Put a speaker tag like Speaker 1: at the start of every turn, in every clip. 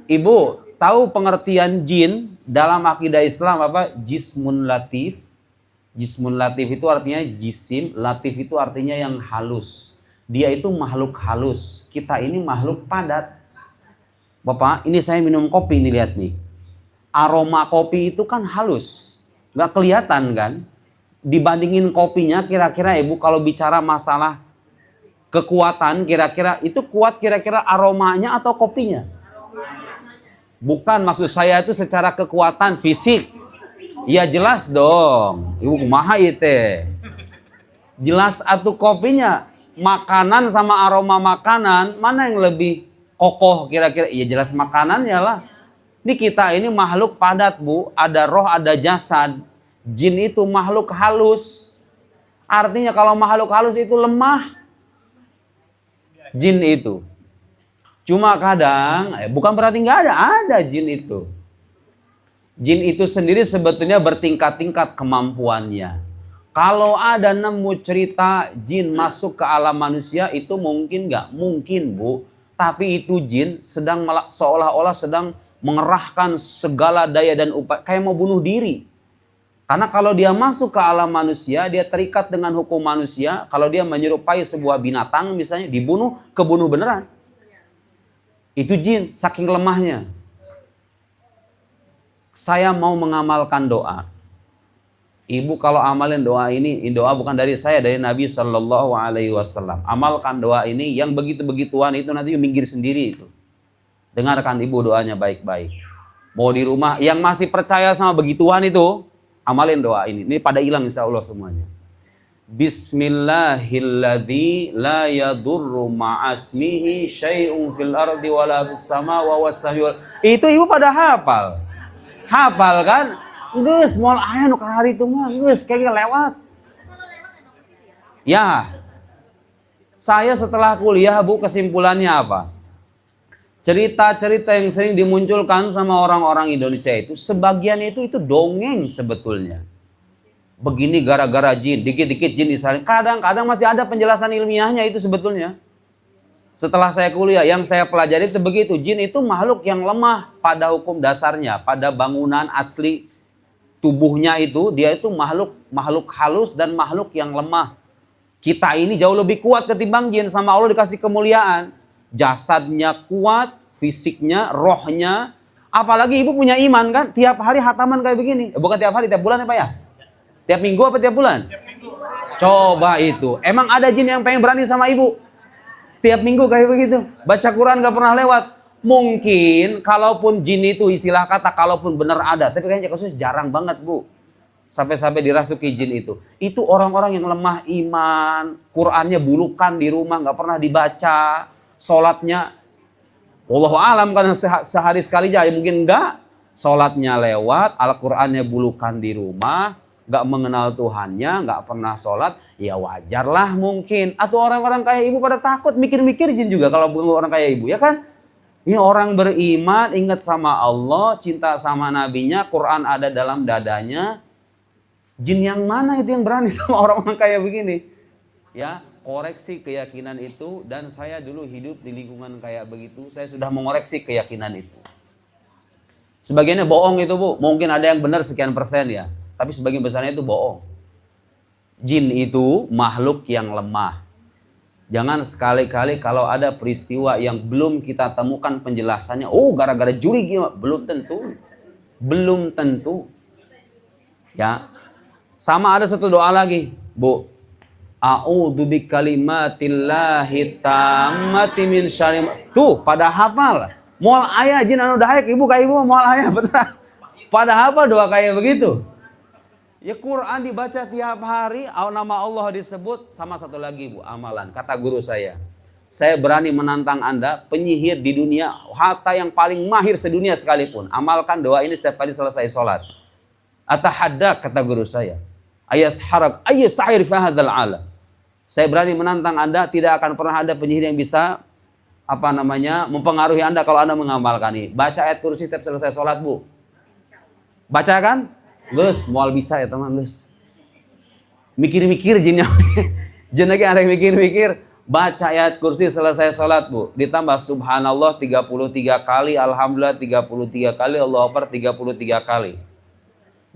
Speaker 1: Ibu tahu pengertian jin dalam akidah Islam apa? Jismun latif. Jismun latif itu artinya jisim, latif itu artinya yang halus. Dia itu makhluk halus. Kita ini makhluk padat. Bapak, ini saya minum kopi nih, lihat nih. Aroma kopi itu kan halus. Nggak kelihatan kan? Dibandingin kopinya, kira-kira ibu kalau bicara masalah kekuatan, kira-kira itu kuat kira-kira aromanya atau kopinya? Bukan, maksud saya itu secara kekuatan fisik. Ya jelas dong. Ibu kumaha itu? Jelas atuh kopinya. Makanan sama aroma makanan, mana yang lebih kokoh kira-kira? Ya jelas makanannya lah. Ini kita ini makhluk padat, Bu. Ada roh, ada jasad. Jin itu makhluk halus. Artinya kalau makhluk halus itu lemah. Jin itu. Cuma kadang, bukan berarti nggak ada jin itu. Jin itu sendiri sebetulnya bertingkat-tingkat kemampuannya. Kalau ada nemu cerita jin masuk ke alam manusia, itu mungkin nggak? Mungkin, Bu. Tapi itu jin sedang seolah-olah sedang mengerahkan segala daya dan upaya, kayak mau bunuh diri. Karena kalau dia masuk ke alam manusia, dia terikat dengan hukum manusia. Kalau dia menyerupai sebuah binatang misalnya, dibunuh, kebunuh beneran. Itu jin, saking lemahnya. Saya mau mengamalkan doa. Ibu kalau amalin doa ini doa bukan dari saya, dari Nabi Shallallahu Alaihi Wasallam. Amalkan doa ini, yang begitu-begituan itu nanti minggir sendiri itu. Dengarkan ibu doanya baik-baik. Mau di rumah, yang masih percaya sama begituan itu, amalin doa ini. Ini pada hilang insya Allah semuanya. Bismillahilladzi la yadurru ma'asmihi syai'un fil ardi wala fis sama wa wassahiwal. Itu ibu pada hafal. Hafal kan? Geus moal aya nu kahari itu mah geus kayak lewat. Ya. Saya setelah kuliah, Bu, kesimpulannya apa? Cerita-cerita yang sering dimunculkan sama orang-orang Indonesia itu sebagian itu dongeng sebetulnya. Begini gara-gara jin, dikit-dikit jin disalin. Kadang-kadang masih ada penjelasan ilmiahnya itu sebetulnya. Setelah saya kuliah, yang saya pelajari itu begitu. Jin itu makhluk yang lemah pada hukum dasarnya, pada bangunan asli tubuhnya itu, dia itu makhluk halus dan makhluk yang lemah. Kita ini jauh lebih kuat ketimbang jin, sama Allah dikasih kemuliaan. Jasadnya kuat, fisiknya, rohnya. Apalagi ibu punya iman kan, tiap hari hataman kayak begini. Bukan tiap hari, tiap bulan ya Pak ya? Tiap minggu apa tiap bulan? Tiap minggu. Coba itu. Emang ada jin yang pengen berani sama ibu? Tiap minggu kayak begitu. Baca Quran gak pernah lewat. Mungkin kalaupun jin itu istilah kata kalaupun benar ada. Tapi kayaknya kasusnya jarang banget, Bu. Sampai-sampai dirasuki jin itu. Itu orang-orang yang lemah iman. Qurannya bulukan di rumah gak pernah dibaca. Sholatnya wallahu alam karena sehari sekali aja mungkin enggak. Sholatnya lewat. Al-Qurannya bulukan di rumah. Gak mengenal Tuhannya, gak pernah sholat, ya wajarlah mungkin. Atau orang-orang kayak ibu pada takut, mikir-mikir jin juga kalau orang kayak ibu, ya kan? Ini orang beriman, ingat sama Allah, cinta sama nabinya, Quran ada dalam dadanya. Jin yang mana itu yang berani sama orang-orang kayak begini? Ya, koreksi keyakinan itu, dan saya dulu hidup di lingkungan kayak begitu, saya sudah mengoreksi keyakinan itu. Sebagiannya bohong itu, Bu, mungkin ada yang benar sekian persen ya. Tapi sebagian besarnya itu bohong. Jin itu makhluk yang lemah. Jangan sekali-kali kalau ada peristiwa yang belum kita temukan penjelasannya. Oh, gara-gara juri gimana? Belum tentu. Belum tentu. Ya. Sama ada satu doa lagi, Bu. A'udzu bikalimatillahi tammati min syarri. Tuh, pada hafal. Moal aya jin anu dahaek ibu ka ibu moal aya benar. Pada hafal doa kayak begitu. Ya Quran dibaca tiap hari, nama Allah disebut, sama satu lagi Bu, amalan. Kata guru saya berani menantang Anda, penyihir di dunia, hatta yang paling mahir sedunia sekalipun, amalkan doa ini setiap kali selesai sholat. Atahaddak, kata guru saya. Ayasharak, ayasair fahadhal alam. Saya berani menantang Anda, tidak akan pernah ada penyihir yang bisa mempengaruhi Anda kalau Anda mengamalkan ini. Baca ayat kursi setiap selesai sholat, Bu. Baca kan? Gus, mual bisa ya teman, Gus. Mikir-mikir jinnya. Jin lagi ada yang mikir-mikir. Baca ayat kursi selesai sholat, Bu. Ditambah subhanallah 33 kali, alhamdulillah 33 kali, Allahu Akbar 33 kali.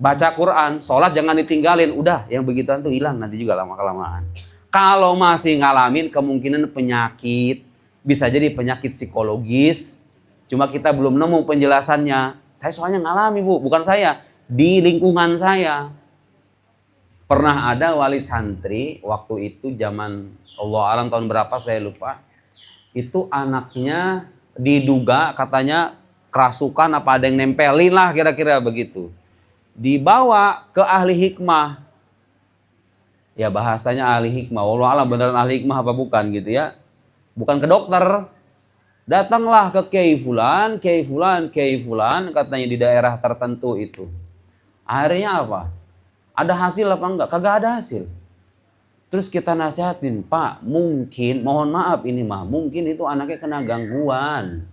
Speaker 1: Baca Quran, sholat jangan ditinggalin. Udah, yang begituan tuh hilang nanti juga lama-kelamaan. Kalau masih ngalamin kemungkinan penyakit, bisa jadi penyakit psikologis. Cuma kita belum nemu penjelasannya. Saya soalnya ngalami, Bu. Bukan saya, di lingkungan saya. Pernah ada wali santri, waktu itu zaman Allah alam tahun berapa saya lupa. Itu anaknya diduga katanya kerasukan apa ada yang nempelin lah kira-kira begitu. Dibawa ke ahli hikmah. Ya bahasanya ahli hikmah. Wallahu alam beneran ahli hikmah apa bukan gitu ya. Bukan ke dokter. Datanglah ke Kiai Fulan, Kiai Fulan, Kiai Fulan katanya di daerah tertentu itu. Akhirnya apa? Ada hasil apa enggak? Kagak ada hasil. Terus kita nasihatin, Pak, mungkin, mohon maaf ini mah, mungkin itu anaknya kena gangguan.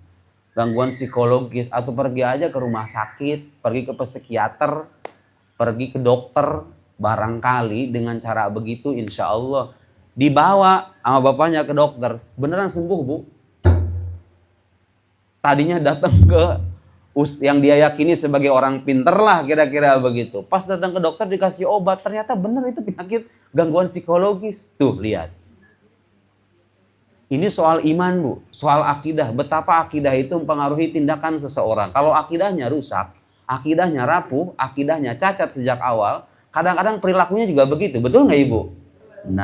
Speaker 1: Gangguan psikologis, atau pergi aja ke rumah sakit, pergi ke psikiater, pergi ke dokter, barangkali dengan cara begitu insya Allah dibawa sama bapaknya ke dokter, beneran sembuh, Bu. Tadinya datang ke yang dia yakini sebagai orang pinter lah kira-kira begitu. Pas datang ke dokter dikasih obat, ternyata bener itu penyakit gangguan psikologis. Tuh lihat. Ini soal iman, Bu, soal akidah. Betapa akidah itu mempengaruhi tindakan seseorang. Kalau akidahnya rusak, akidahnya rapuh, akidahnya cacat sejak awal, kadang-kadang perilakunya juga begitu. Betul nggak Ibu? Nah.